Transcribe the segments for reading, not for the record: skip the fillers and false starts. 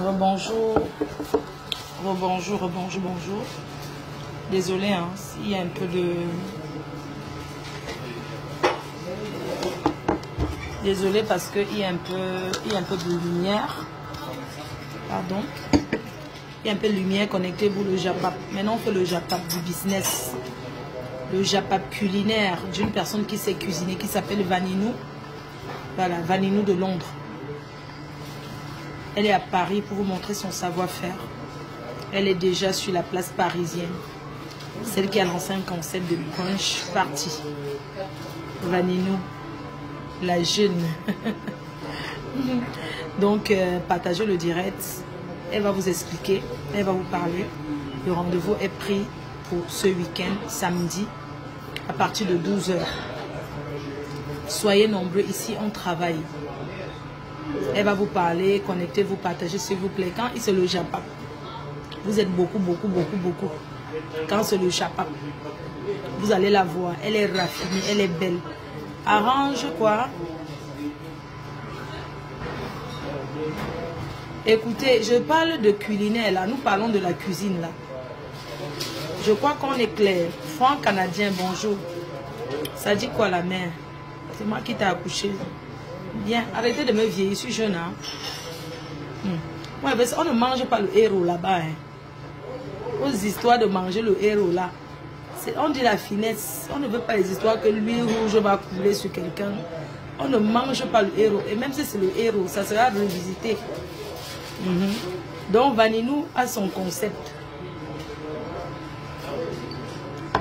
Rebonjour. Rebonjour, rebonjour, bonjour. Désolé, hein, s'il y a un peu de... Désolé parce qu'il y a un peu de lumière. Pardon. Il y a un peu de lumière connectée pour le Japap. Maintenant, on fait le Japap du business. Le Japap culinaire d'une personne qui sait cuisiner, qui s'appelle Vaninou. Voilà, Vaninou de Londres. Elle est à Paris pour vous montrer son savoir-faire. Elle est déjà sur la place parisienne. Celle qui a lancé un concept de brunch party. Vaninou, la jeune. Donc, partagez le direct. Elle va vous expliquer, elle va vous parler. Le rendez-vous est pris pour ce week-end, samedi, à partir de 12 h. Soyez nombreux ici, on travaille. Elle va vous parler, connectez-vous, partagez s'il vous plaît. Quand c'est le Japap, vous êtes beaucoup. Quand c'est le Japap, vous allez la voir. Elle est raffinée, elle est belle. Arrange quoi? Écoutez, je parle de culinaire là, nous parlons de la cuisine là. Je crois qu'on est clair. Franc canadien, bonjour. Ça dit quoi la mère? C'est moi qui t'ai accouché. Bien, arrêtez de me vieillir, je suis jeune. Hein? Ouais, parce qu'on ne mange pas le héros là-bas. Hein? Aux histoires de manger le héros là. On dit la finesse. On ne veut pas les histoires que l'huile rouge va couler sur quelqu'un. On ne mange pas le héros. Et même si c'est le héros, ça sera revisité. Donc Vaninou a son concept.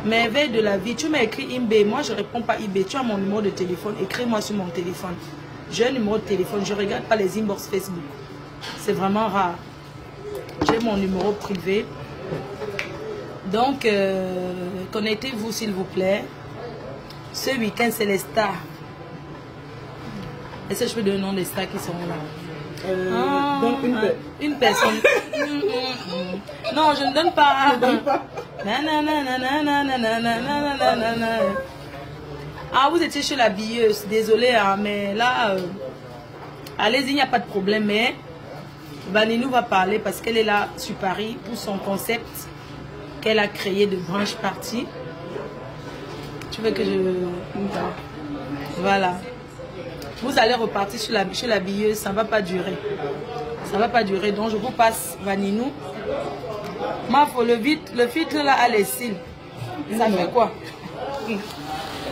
Merveille de la vie. Tu m'as écrit IMB. Moi je réponds pas IB. Tu as mon numéro de téléphone. Écris-moi sur mon téléphone. J'ai un numéro de téléphone. Je regarde pas les inbox Facebook. C'est vraiment rare. J'ai mon numéro privé. Donc connectez-vous s'il vous plaît. Ce week-end c'est les stars. Est-ce que je peux donner le nom des stars qui seront là? Donc une personne. Non, je ne donne pas. Ah, vous étiez chez la billeuse. Désolé, hein, mais là, allez-y, il n'y a pas de problème. Mais Vaninou va parler parce qu'elle est là sur Paris pour son concept qu'elle a créé de branche party. Tu veux que je... Voilà. Vous allez repartir chez la billeuse, ça ne va pas durer. Ça ne va pas durer, donc je vous passe Vaninou. Mafo, le filtre là a les cils. Ça fait quoi?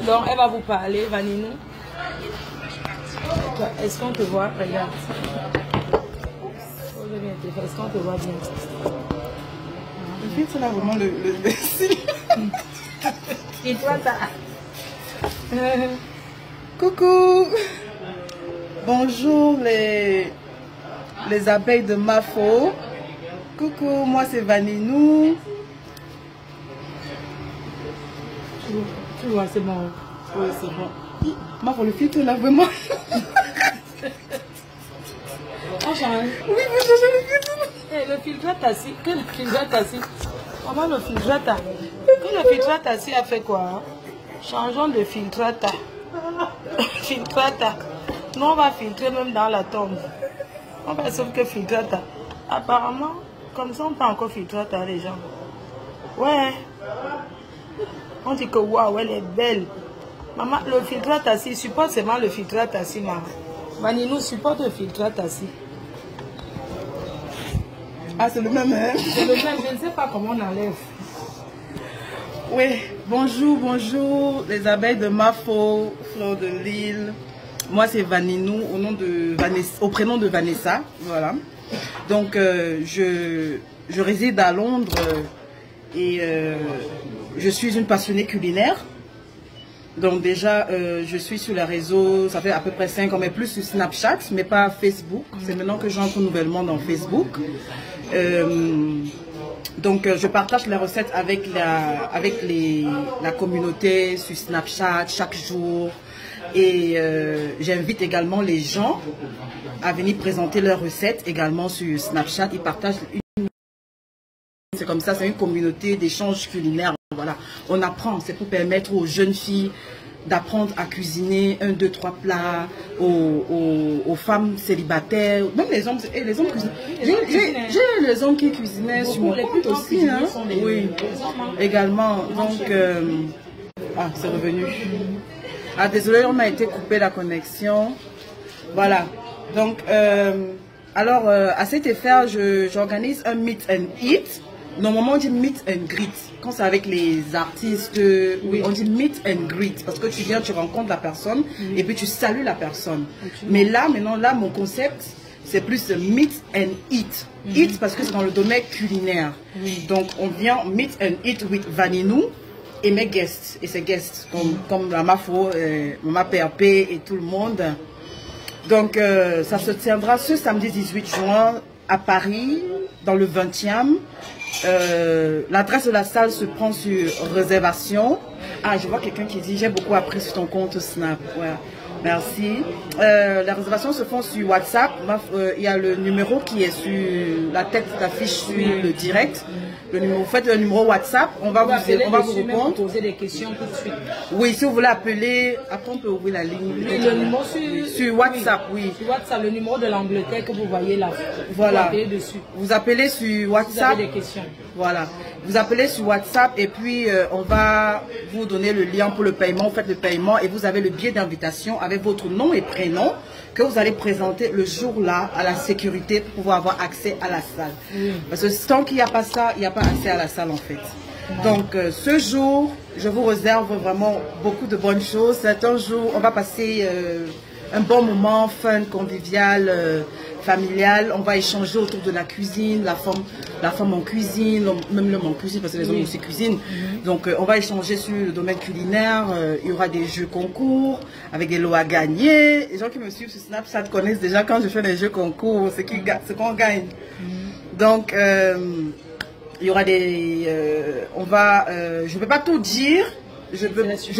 Donc elle va vous parler, Vaninou. Est-ce qu'on te voit? Regarde. Est-ce qu'on te voit bien? Le filtre là, vraiment le cil. Et toi, Coucou. Bonjour les abeilles de Mafo. Coucou, moi c'est Vaninou. Tu vois, c'est bon. Oui, c'est bon. Mafo, le filtre là, vraiment. On change. Oui, vous changez le filtre. Le filtrate assis. Que le filtrate assis. Comment le filtrate? Que le filtrate assis a fait quoi? Changeons de filtrate. Filtrata. Nous on va filtrer même dans la tombe. On va sauf que filtrata. Apparemment, comme ça on peut encore filtrata les gens. Ouais. On dit que waouh, elle est belle. Maman, le filtrate assis, supporte seulement le filtrate assis, maman. Vaninou supporte le filtrate assis. Ah, c'est le même, hein? C'est le même, je ne sais pas comment on enlève. Oui, bonjour les abeilles de Mafo, fleur de Lille. Moi c'est Vaninou au prénom de Vanessa, voilà. Donc je réside à Londres et je suis une passionnée culinaire. Donc déjà je suis sur les réseaux, ça fait à peu près 5 ans, mais plus sur Snapchat, mais pas Facebook. C'est maintenant que j'entre nouvellement dans Facebook. Donc je partage les recettes avec la communauté sur Snapchat chaque jour et j'invite également les gens à venir présenter leurs recettes également sur Snapchat. Ils partagent c'est comme ça, c'est une communauté d'échange culinaire. Voilà, on apprend, c'est pour permettre aux jeunes filles d'apprendre à cuisiner 1, 2, 3 plats aux femmes célibataires, même les hommes cuisinent. J'ai les hommes qui cuisinaient sur mon compte aussi. Hein. Oui, également. Donc, ah, c'est revenu. Ah, désolé, on m'a été coupé la connexion. Voilà. Donc, alors, à cet effet, j'organise un meet and eat. Normalement, on dit meet and greet. Quand c'est avec les artistes, oui, on dit meet and greet. Parce que tu viens, tu rencontres la personne et puis tu salues la personne. Mais là, maintenant, là, mon concept, c'est plus meet and eat. Eat parce que c'est dans le domaine culinaire. Donc, on vient meet and eat with Vaninou et mes guests. Et ses guests, comme la Mafo, Mama PRP et tout le monde. Donc, ça se tiendra ce samedi 18 juin à Paris, dans le 20e. L'adresse de la salle se prend sur réservation. Ah, je vois quelqu'un qui dit j'ai beaucoup appris sur ton compte Snap. Ouais, merci. Les réservations se font sur WhatsApp. Il y a le numéro qui est sur la tête d'affiche sur le direct. Le numéro, vous faites le numéro WhatsApp, on va vous répondre. Poser des questions tout de suite. Oui, si vous voulez appeler, après on peut ouvrir la ligne. Le numéro sur WhatsApp, oui. Sur WhatsApp, le numéro de l'Angleterre que vous voyez là. Voilà. Vous appelez dessus. Vous appelez sur WhatsApp. Vous avez des questions. Voilà. Vous appelez sur WhatsApp et puis on va vous donner le lien pour le paiement. Vous faites le paiement et vous avez le billet d'invitation avec votre nom et prénom que vous allez présenter le jour-là à la sécurité pour pouvoir avoir accès à la salle. Parce que tant qu'il n'y a pas ça, il n'y a pas accès à la salle en fait. Donc ce jour, je vous réserve vraiment beaucoup de bonnes choses. C'est un jour, on va passer un bon moment, fun, convivial, familial. On va échanger autour de la cuisine, la femme en cuisine, même l'homme en cuisine parce que les hommes aussi cuisinent. Donc on va échanger sur le domaine culinaire. Il y aura des jeux concours avec des lots à gagner. Les gens qui me suivent sur Snapchat connaissent déjà quand je fais des jeux concours, ce qu'on gagne. Donc il y aura des... je ne peux pas tout dire. Je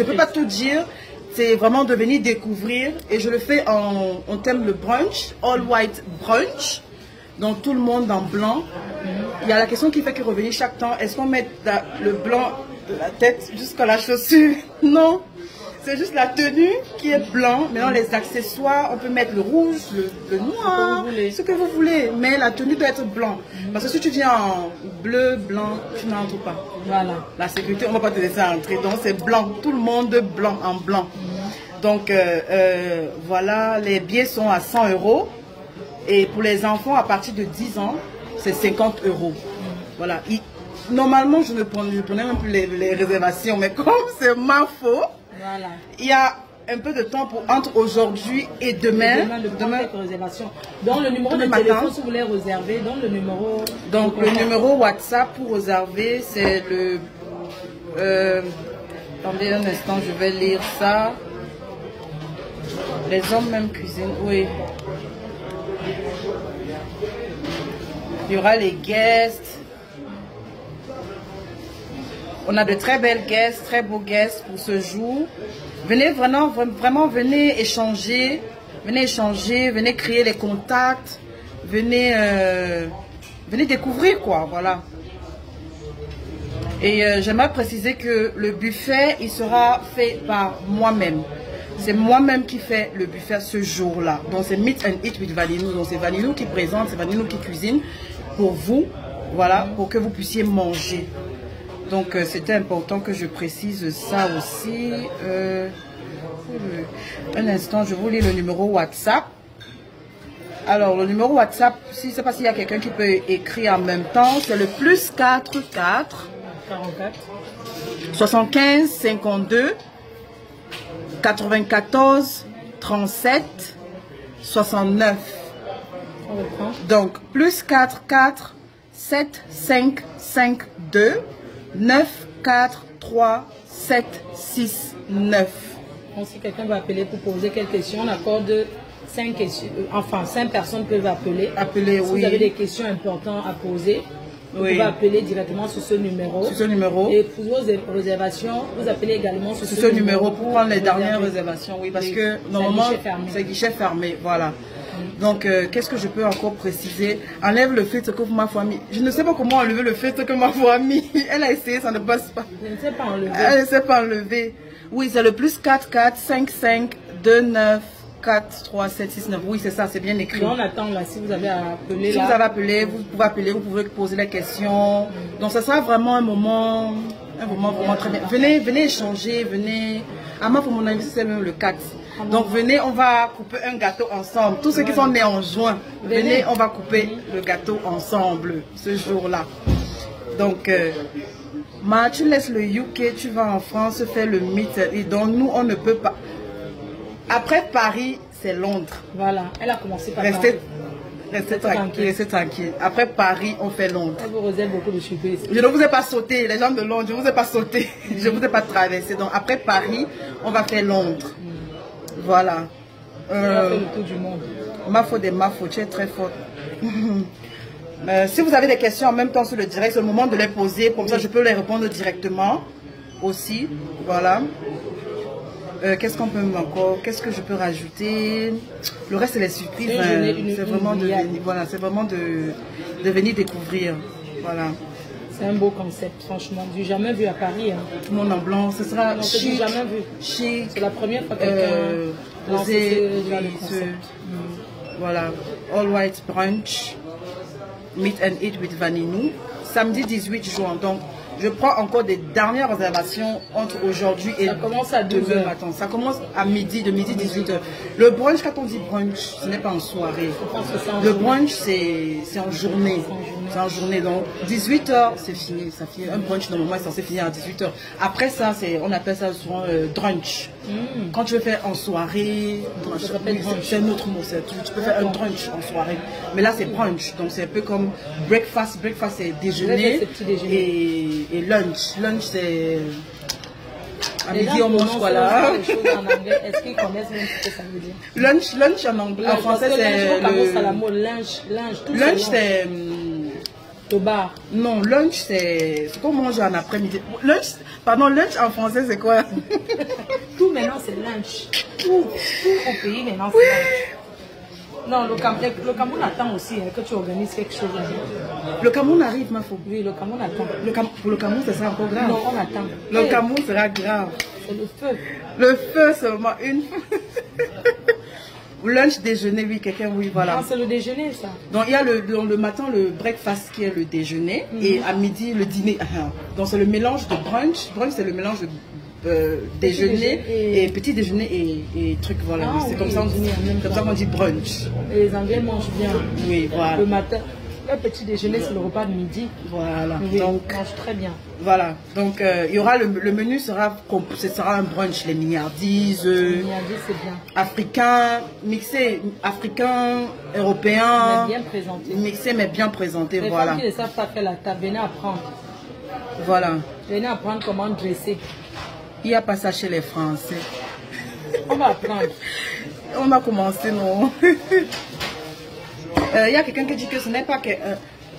peux pas tout dire. C'est vraiment de venir découvrir. Et je le fais en thème le brunch. All white brunch. Donc tout le monde en blanc. Il y a la question qui fait que revenir chaque temps. Est-ce qu'on met le blanc de la tête jusqu'à la chaussure? Non. C'est juste la tenue qui est blanc. Maintenant, les accessoires, on peut mettre le rouge, le noir, ce que vous voulez. Mais la tenue doit être blanc. Parce que si tu viens en bleu, blanc, tu n'entres pas. Voilà. La sécurité, on ne va pas te laisser entrer. Donc, c'est blanc. Tout le monde blanc, en blanc. Donc, voilà, les billets sont à 100 €. Et pour les enfants, à partir de 10 ans, c'est 50 €. Voilà. Normalement, je prenais même plus les réservations. Mais comme c'est ma faute, voilà. Il y a un peu de temps entre aujourd'hui et demain. Demain réservation. Donc le numéro de téléphone si vous voulez réserver, donc le numéro. Donc le numéro WhatsApp pour réserver, c'est le. Attendez un instant, je vais lire ça. Les hommes même cuisinent, oui. Il y aura les guests. On a de très belles guests, très beaux guests pour ce jour. Venez vraiment venez échanger, venez créer les contacts, venez découvrir quoi, voilà. Et j'aimerais préciser que le buffet, il sera fait par moi-même. C'est moi-même qui fais le buffet ce jour-là. Donc c'est Meet and Eat with Vaninou. Donc c'est Vaninou qui présente, c'est Vaninou qui cuisine pour vous, voilà, pour que vous puissiez manger. Donc c'était important que je précise ça aussi. Un instant, je vous lis le numéro WhatsApp. Alors le numéro WhatsApp, si c'est pas s'il y a quelqu'un qui peut écrire en même temps, c'est le +44 44 75 52 94 37 69. Donc +44 7 5 5 2 9 4 3 7 6 9. Si quelqu'un veut appeler pour poser quelques questions, on accorde 5 questions. Enfin, 5 personnes peuvent appeler. Si vous avez des questions importantes à poser, vous pouvez appeler directement sur ce numéro. Et pour vos réservations, vous appelez également sur ce numéro pour prendre les dernières réservations. Oui, parce que normalement, c'est guichet fermé. Voilà. Donc, qu'est-ce que je peux encore préciser? Enlève le filtre que ma famille. Je ne sais pas comment enlever le filtre que ma famille. Elle a essayé, ça ne passe pas. Je ne sais pas enlever. Elle ne sait pas enlever. Oui, c'est le plus 4, 4, 5, 5, 2, 9, 4, 3, 7, 6, 9. Oui, c'est ça, c'est bien écrit. Et on attend là, si vous avez appelé. Si vous avez appelé, vous pouvez appeler, vous pouvez poser les questions. Donc, ça sera vraiment un moment vraiment très bien. Venez échanger, venez. À moi, pour mon anniversaire, c'est même le 4. Donc, venez, on va couper un gâteau ensemble. Tous ceux qui sont nés en juin, venez, on va couper le gâteau ensemble ce jour-là. Donc, tu laisses le UK, tu vas en France faire le meet. Et donc, nous, on ne peut pas. Après Paris, c'est Londres. Voilà, elle a commencé par Restez tranquille. Après Paris, on fait Londres. Elle vous réserve beaucoup de surprises. Je ne vous ai pas sauté, les gens de Londres, je ne vous ai pas sauté. Je ne vous ai pas traversé. Donc, après Paris, on va faire Londres. Voilà. On va faire le tour du monde. Mafo, tu es très forte. Si vous avez des questions en même temps sur le direct, c'est le moment de les poser. Comme ça, je peux les répondre directement aussi. Voilà. Qu'est-ce qu'on peut encore? Qu'est-ce que je peux rajouter? Le reste, c'est les surprises. C'est vraiment de venir découvrir. Voilà. C'est un beau concept, franchement. Du jamais vu à Paris. Hein. Tout le monde en blanc. Ce sera chic. Jamais vu. Chic. C'est la première fois que quelqu'un lance le concept. Voilà. All white brunch. Meet and eat with Vaninou. Samedi 18 juin. Donc, je prends encore des dernières réservations entre aujourd'hui et ça commence à 12 demain matin. Ça commence à midi, de midi 18h. Le brunch, quand on dit brunch, ce n'est pas en soirée. Le brunch, c'est en journée. C'est en journée. Donc, 18h, c'est fini. Ça finit. Un brunch, normalement, est censé finir à 18h. Après ça, on appelle ça souvent drunch. Quand tu veux faire en soirée, c'est un autre mot. Tu peux faire un drunch en soirée. Mais là, c'est brunch. Donc, c'est un peu comme breakfast. Breakfast, c'est déjeuner. Et lunch. Lunch, c'est... À midi, on mange quoi là? Est-ce qu'ils connaissent même ce que ça veut dire? Lunch en anglais. En français, c'est lunch, c'est... Au bar. Non, lunch, c'est ce qu'on mange en après-midi. Lunch en français, c'est quoi? Tout maintenant, c'est lunch. Tout au pays, maintenant, c'est lunch. Non, le Cameroun attend aussi hein, que tu organises quelque chose. Le Cameroun arrive, ma fille. Oui, le Cameroun attend. Pour le Cameroun, ça sera encore grave. Non, on attend. Le Cameroun sera grave. C'est le feu. Le feu seulement, une fois. Lunch, déjeuner, oui, quelqu'un, oui, voilà. Ah, c'est le déjeuner, ça. Donc, il y a le matin, le breakfast qui est le déjeuner. Et à midi, le dîner. Donc, c'est le mélange de brunch. Brunch, c'est le mélange de déjeuner et petit déjeuner et trucs, voilà. C'est comme ça qu'on dit brunch. Et les Anglais mangent bien. Oui, voilà. Le matin. Le petit déjeuner, c'est le repas de midi. Voilà. Oui, donc, on mange très bien. Voilà. Donc, il y aura le menu ce sera un brunch, les milliardises. Les milliardises, c'est bien. Africain, mixé, africain, européen. Mais bien présenté. Mixé, mais bien présenté, les voilà. Les femmes qui ne savent pas faire la table, venez apprendre. Voilà. Venez apprendre comment dresser. Il n'y a pas ça chez les Français. On va apprendre. On a commencé, non. Il y a quelqu'un qui dit que ce n'est pas que...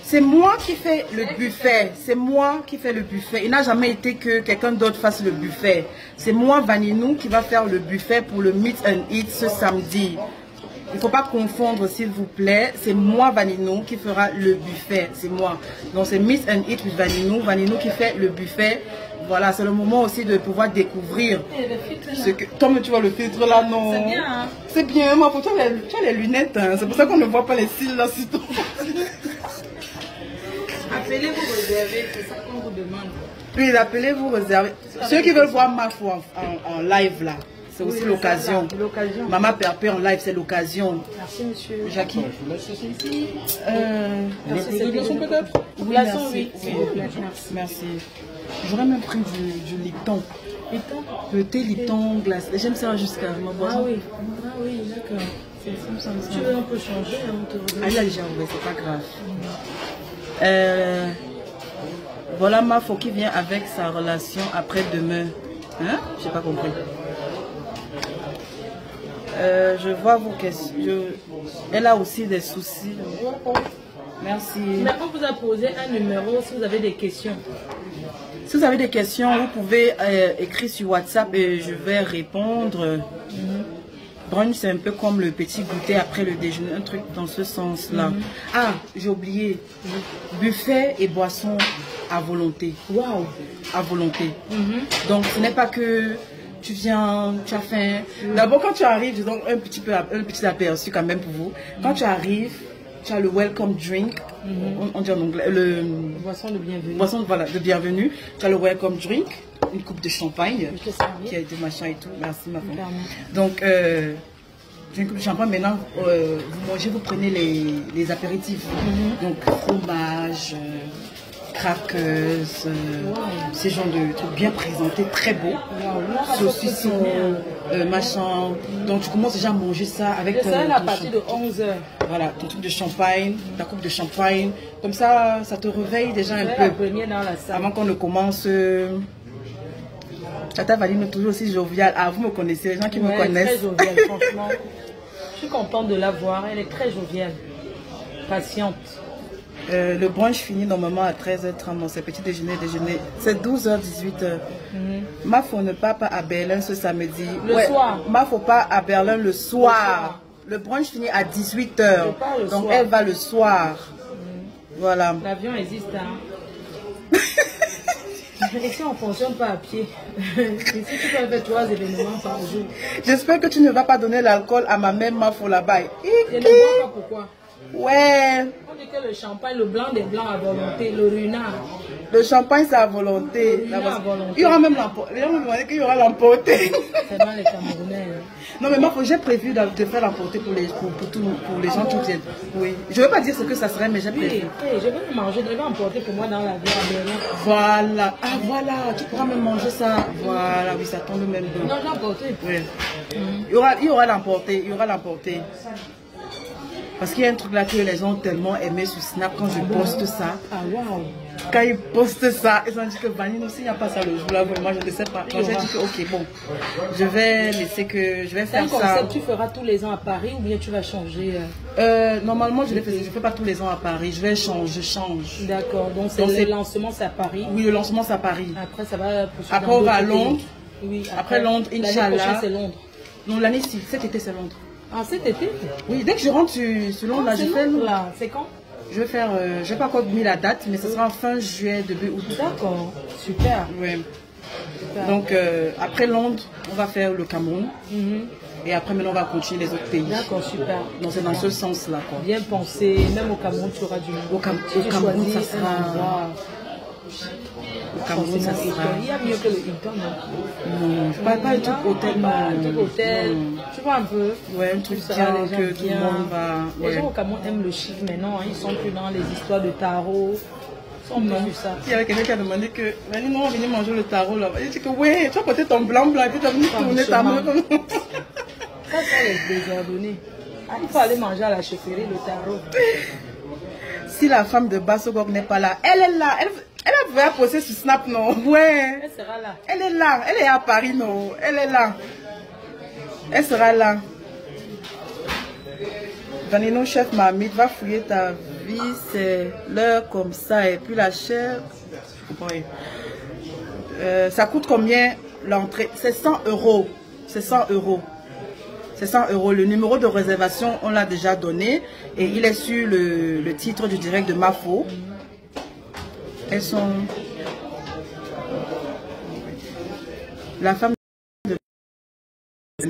c'est moi qui fais le buffet. C'est moi qui fais le buffet. Il n'a jamais été que quelqu'un d'autre fasse le buffet. C'est moi, Vaninou, qui va faire le buffet pour le Meet and Eat ce samedi. Il ne faut pas confondre, s'il vous plaît. C'est moi, Vaninou, qui fera le buffet. C'est moi. Donc, c'est Meet and Eat with Vaninou. Vaninou qui fait le buffet. Voilà, c'est le moment aussi de pouvoir découvrir ce que... Toi, mais tu vois le filtre là, non? C'est bien, hein? C'est bien, moi, pour toi, tu as les lunettes. Hein. C'est pour ça qu'on ne voit pas les cils là, si tôt. Appelez-vous réserver, c'est ça qu'on vous demande. Oui, appelez-vous réserver. Ceux qui veulent voir Mafo en live là, c'est aussi l'occasion. Maman Perpé en live, c'est l'occasion. Merci, monsieur. Jackie. Merci, peut-être? Oui, merci. Merci. J'aurais même pris du Lipton. Lipton? Le thé Lipton glace. J'aime ça jusqu'à ma boisson. Ah oui, d'accord. Tu veux un peu changer, hein, là, déjà, ouais, c'est pas grave. Voilà Mafo qui vient avec sa relation après-demain. Hein? J'ai pas compris. Je vois vos questions. Elle a aussi des soucis. Merci. Mais on vous a posé un numéro si vous avez des questions. Si vous avez des questions, vous pouvez écrire sur WhatsApp et je vais répondre. Brunch, c'est un peu comme le petit goûter après le déjeuner, un truc dans ce sens-là. Ah, j'ai oublié. Buffet et boisson à volonté. Waouh! À volonté. Donc, ce n'est pas que tu viens, tu as faim. D'abord, quand tu arrives, je donne un petit aperçu quand même pour vous. Quand tu arrives, tu as le welcome drink, on dit en anglais, le boisson de bienvenue. Boisson voilà, de bienvenue. Tu as le welcome drink, une coupe de champagne qui a été machin et tout. Merci ma femme. Donc, j'ai une coupe de champagne. Maintenant, vous mangez, vous prenez les apéritifs. Donc, fromage, crackers, ces genres de trucs bien présentés, très beaux. Saucisson, machin. Donc, tu commences déjà à manger ça avec ton à partir de 11 h. Voilà, ton truc de champagne, ta coupe de champagne. Comme ça, ça te réveille déjà un peu. Dans la salle. Avant qu'on ne commence. Tata Valine est toujours aussi joviale. Ah, vous me connaissez, les gens qui me connaissent. Elle est très joviale, franchement. Je suis contente de la voir. Elle est très joviale. Patiente. Le brunch finit normalement à 13h30. C'est petit déjeuner. C'est 12h, 18h. Ma faut ne part pas à Berlin ce samedi. Le soir. Ma faut pas à Berlin le soir. Le brunch finit à 18h. Donc elle va le soir. Voilà. L'avion existe, hein. Et si on ne fonctionne pas à pied, ici tu peux faire 3 événements par jour. J'espère que tu ne vas pas donner l'alcool à ma mère Mafo là-bas. Je ne vois pas pourquoi. Ouais. On dit que le champagne, le blanc des blancs à volonté, le runard. Le champagne, c'est à volonté. Il y aura même l'emporté. Les gens me demandaient qu'il y aura l'emporté. C'est dans les Camerounais. Non, mais moi, j'ai prévu de faire l'emporter pour les gens qui viennent. Oui. Je ne veux pas dire ce que ça serait, mais j'ai prévu. Oui, je vais le manger. Je vais emporter pour moi dans la vie à Berlin. Voilà. Ah, voilà. Tu pourras même manger ça. Voilà, oui, ça tombe même bien. Non, j'ai emporté. Oui. Il y aura l'emporté. Il y aura l'emporté. Parce qu'il y a un truc là que les gens ont tellement aimé sur Snap quand je poste ça. Ah, waouh. Quand ils postent ça, ils ont dit que Vanille aussi, il n'y a pas ça le jour là. Moi, je ne sais pas. Quand j'ai dit que, ok, bon, je vais laisser que. Je vais faire ça. C'est un concept, tu feras tous les ans à Paris ou bien tu vas changer Normalement, je ne fais pas tous les ans à Paris. Je vais changer, je change. D'accord. Donc, le lancement, c'est à Paris. Oui, le lancement, c'est à Paris. Après, ça va poursuivre. Après, on va à Londres. Oui, après Londres, Inch'Allah. L'année prochaine, c'est Londres. Non, cet été, c'est Londres. Ah, cet été? Oui, dès que je rentre sur Londres, là, je fais Londres. Là, c'est quand? Je vais faire, je n'ai pas encore mis la date, mais ce sera en fin juillet, début août. D'accord, super. Oui. Super. Donc, après Londres, on va faire le Cameroun. Et après, maintenant, on va continuer les autres pays. D'accord, super. Donc, c'est dans ce sens-là. Bien pensé. Même au Cameroun, tu auras du monde. Au Cameroun, ça sera... Au Cameroun, ça sera... Il y a mieux que le Hilton. Non, je ne parle pas du truc hôtel. Un truc hôtel. Tu vois un peu. Ouais, un truc bien que tout le monde va... Les gens au Cameroun aiment le chic maintenant. Ils sont plus dans les histoires de tarot. Ils sont plus ça. Il y avait quelqu'un qui a demandé que... Vanille, non, on va venir manger le tarot là-bas. Il dit que oui, tu as porté ton blanc et puis tu as venu tourner ta main comme ça. Ça, c'est les désordonnés. Il faut aller manger à la chefferie, le tarot. Si la femme de Bassogog n'est pas là, elle est là. Elle va poster sur Snap, non? Ouais. Elle sera là. Elle est là. Elle est à Paris, non? Elle est là. Elle sera là. Vanino, chef Mamite, va fouiller ta vie. C'est l'heure comme ça. Et puis la chair. Oui. Ça coûte combien l'entrée? C'est 100 €. C'est 100 €. C'est 100 €. Le numéro de réservation, on l'a déjà donné. Et il est sur le titre du direct de Mafo. Elles sont... La femme de...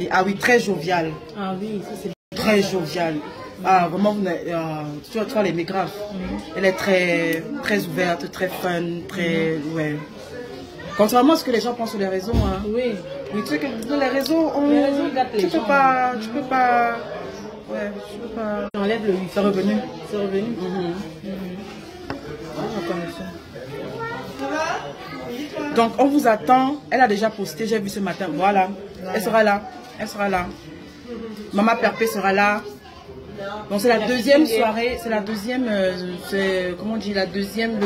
Ah oui, très joviale. Ah oui, ça c'est... Très joviale. Ah, vraiment, tu vois les migrants. Elle est très, très ouverte, très fun, très... Ouais. Contrairement à ce que les gens pensent sur les réseaux. Hein. Oui. Oui, tu sais que les réseaux, tu peux pas... Ouais, tu peux pas... J'enlève le 8. C'est revenu. C'est revenu. Donc on vous attend. Elle a déjà posté, j'ai vu ce matin. Voilà. Elle sera là. Elle sera là. Maman Perpé sera là. Donc c'est la deuxième soirée. C'est la deuxième. Comment on dit, le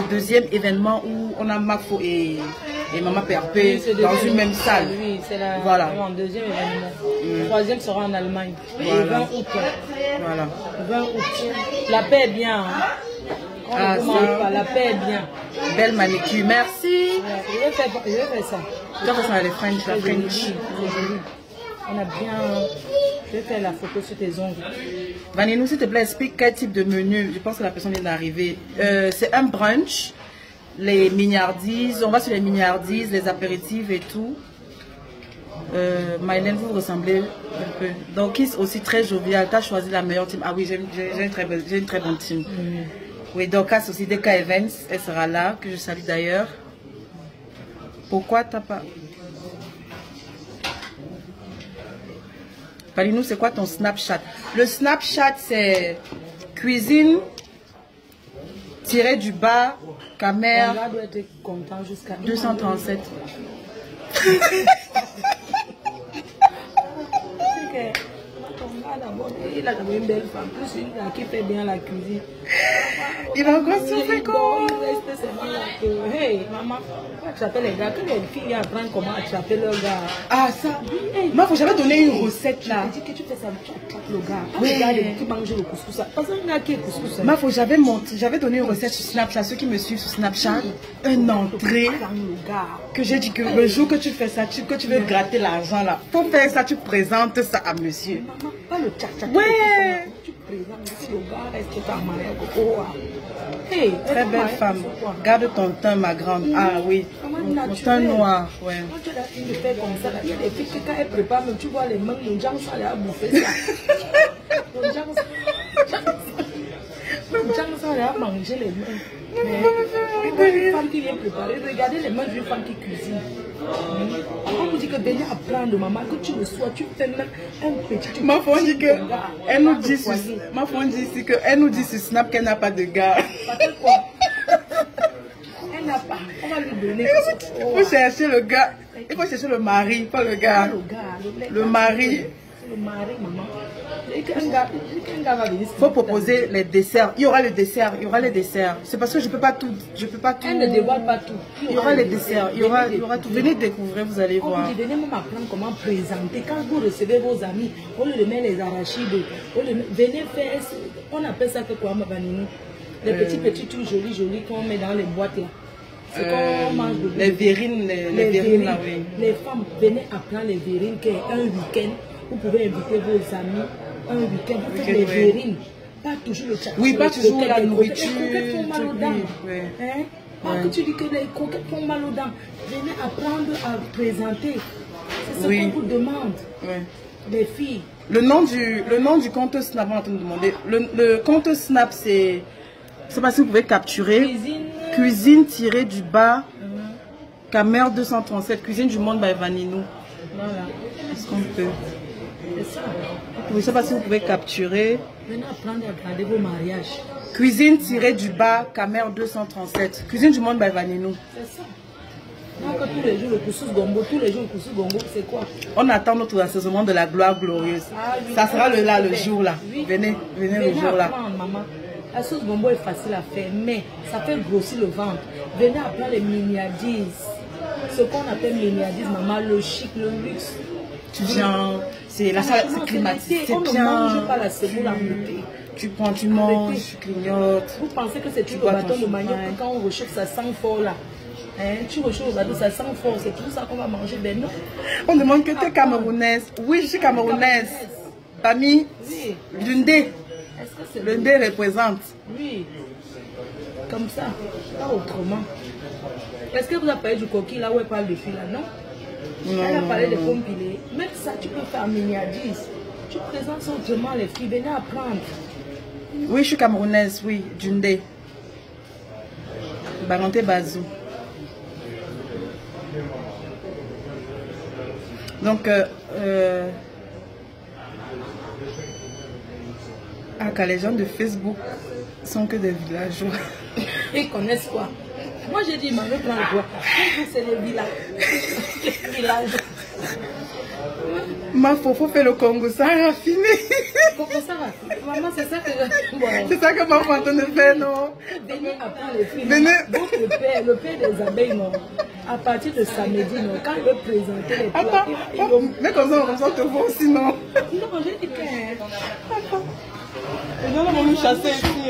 deuxième événement où on a Mafo et Maman Perpé dans une même salle. Oui, c'est la voilà. deuxième événement. Le troisième sera en Allemagne. Voilà. Et 20 août. Voilà. 20 août. La paix est bien. Hein. Ah, ça. La paix est bien. Belle manicure, merci. Je vais faire ça. Tu vas faire ça avec les French, la French. On a bien... Je vais faire la photo sur tes ongles. Vanille, s'il te plaît, explique quel type de menu. Je pense que la personne vient d'arriver. C'est un brunch, les mignardises. On va sur les mignardises, les apéritifs et tout. Mylène, vous ressemblez un peu. Donc, Kiss aussi très jovial. Tu as choisi la meilleure team. Ah oui, j'ai une très bonne team. Oui, Dorcas aussi, DK Evans, elle sera là, que je salue d'ailleurs. Pourquoi t'as pas... Parle-nous, c'est quoi ton Snapchat? Le Snapchat, c'est cuisine tiré du bas, caméra. On doit être content jusqu'à 237. Il a une belle femme, plus une qui fait bien la cuisine. Il va encore souffrir quoi? Il reste seulement là que, hey, maman, tu appelles les gars, que les filles apprennent comment attraper leur gars. Ah, ça. Moi, faut jamais donner une recette là. Tu dis que tu fais ça, tu attrapes le gars. Oui. Le gars qui mange le couscous. Parce qu'un gars qui est couscous. Moi, faut j'avais donné une recette sur Snapchat. Ceux qui me suivent sur Snapchat, un entrée que j'ai dit que le jour que tu fais ça, que tu veux gratter l'argent là, pour faire ça, tu présentes ça à monsieur. Maman, pas le tcha-tcha. Ouais. Tu présentes si le gars reste ta mariage. Hey, très belle femme. Garde ton teint, ma grande. Ah oui. Mon teint noir. Ouais. Quand tu as la fille de faire comme ça, il y a des filles qui, quand elles préparent, tu vois les mains, les gens ça a bouffé ça. Les gens ça a mangé les mains. Mais une femme qui vient préparer, regardez les mains d'une femme qui cuisine. On vous dit que venez apprendre, maman, que tu le sois, tu fais même un petit. Ma femme dit que elle nous dit ici que elle nous dit sur Snap qu'elle n'a pas de gars. Quoi? Elle n'a pas. On va lui donner. Il faut chercher le gars. Il faut chercher le mari, pas le gars. Le mari. Le mari, maman. Il faut proposer les desserts. Il y aura les desserts. Il y aura les desserts. C'est parce que je peux pas tout. Elle ne dévoile pas tout. Il y aura les desserts. Il y aura tout. Venez découvrir, vous allez voir. Venez même apprendre comment présenter. Quand vous recevez vos amis, on leur met les arachides. Venez faire. On appelle ça que quoi, ma vanille? Les petits tout jolis qu'on met dans les boîtes là. C'est qu'on mange de les verrines, les verrines là, oui. Les femmes, venez apprendre les verrines qu'un week-end, vous pouvez inviter vos amis. Un week-end, vous faites les verrines. Pas toujours le tchatcha. Oui, pas toujours la nourriture. Les coquettes font mal aux dents. Pas que tu dis que les coquettes font mal aux dents. Venez apprendre à présenter. C'est ce qu'on vous demande. Les filles. Le nom du compte Snap, on va te demander. Le compte Snap, c'est... Je ne sais pas si vous pouvez capturer. Cuisine tirée du bas. Caméra 237. Cuisine du monde by Vaninou. Voilà. Est-ce qu'on peut? C'est ça. Je ne sais pas si vous pouvez capturer. Venez apprendre à garder vos mariages. Cuisine tirée du bas, caméra 237. Cuisine du monde by Vaninou. C'est ça. Donc tous les jours le couscous gombo, c'est quoi? On attend notre assaisonnement de la gloire glorieuse. Ah, oui, ça sera le jour là. Oui. Venez le jour là. Maman. La sauce gombo est facile à faire, mais ça fait grossir le ventre. Venez apprendre les miniadises. Ce qu'on appelle miniadises, maman, le chic, le luxe. Tu viens, c'est la salle, c'est climatisé, c'est bien. On ne mange pas la semoule embouteillée. Tu prends, tu manges, tu clignotes. Vous pensez que c'est tout le bâton de manioc, quand on rechauffe, ça sent fort là. Tu rechauffes le bâton, ça sent fort, c'est tout ça qu'on va manger. Ben non. On demande que tu es camerounaise. Oui, je suis camerounaise. Famille, Lundé. Lundé représente. Oui. Comme ça, pas autrement. Est-ce que vous avez parlé du coquille là où elle parle de filles là, non? Elle a parlé de compilés. Même ça, tu peux faire miniadise. Tu présentes autrement les filles. Venez apprendre. Oui, je suis camerounaise, oui. Dundé. Baranté Bazou. Donc, quand les gens de Facebook sont que des villageois. Ils connaissent quoi? Moi, j'ai dit, maman, prends le bois. C'est les villages. Les villages. Ma faut faire le Congo, ça raffiné. Congo, ça raffiné. Maman, c'est ça que c'est ça que maman est en train de faire, non? Venez apprendre les filles. Venez. Votre père, le père des abeilles, non? À partir de samedi, non? Quand il veut présenter les plats. Mais comme ça, on te voit aussi, non? Non, j'ai dit que... Les gens vont nous chasser ici.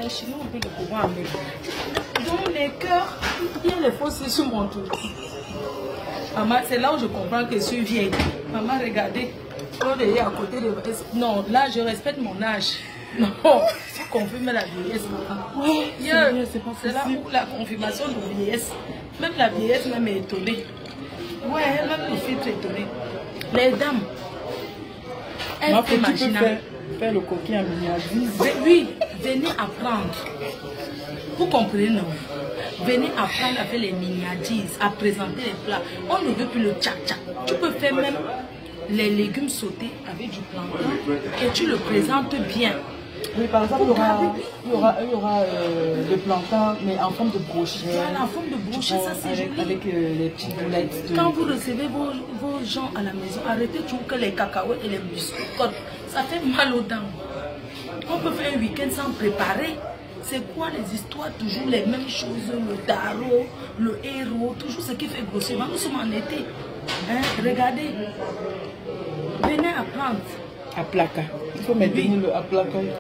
Un chinois, on peut le pouvoir. Donc, les cœurs, il y a les fossiles sur mon tour. Maman, c'est là où je comprends que je suis vieille. Maman, regardez. On est à côté de... Non, là, je respecte mon âge. Non, tu confirmes la vieillesse, maman. Oui, c'est là où la confirmation de vieillesse. Même la vieillesse même est étonnée. Ouais, même le filtre étonné. Les dames, elles Ma fille, tu peux imaginent. faire le coquille en miniatise. Oui, venez apprendre. Vous comprenez, non? Venez apprendre à faire les miniatures, à présenter les plats. On ne veut plus le tcha-tcha. Tu peux faire même les légumes sautés avec du plantain et tu le présentes bien. Oui, par exemple, il y aura le plantain, mais en forme de brochet. Voilà, en forme de brochet, ça c'est joli. Avec les petites boulettes. Quand vous recevez vos gens à la maison, arrêtez toujours que les cacahuètes et les biscuits. Ça fait mal aux dents. On peut faire un week-end sans préparer. C'est quoi les histoires? Toujours les mêmes choses. Le tarot, le héros, toujours ce qui fait grossir. Nous sommes en été. Hein? Regardez. Venez apprendre. À placa. Il faut mettre le à placa.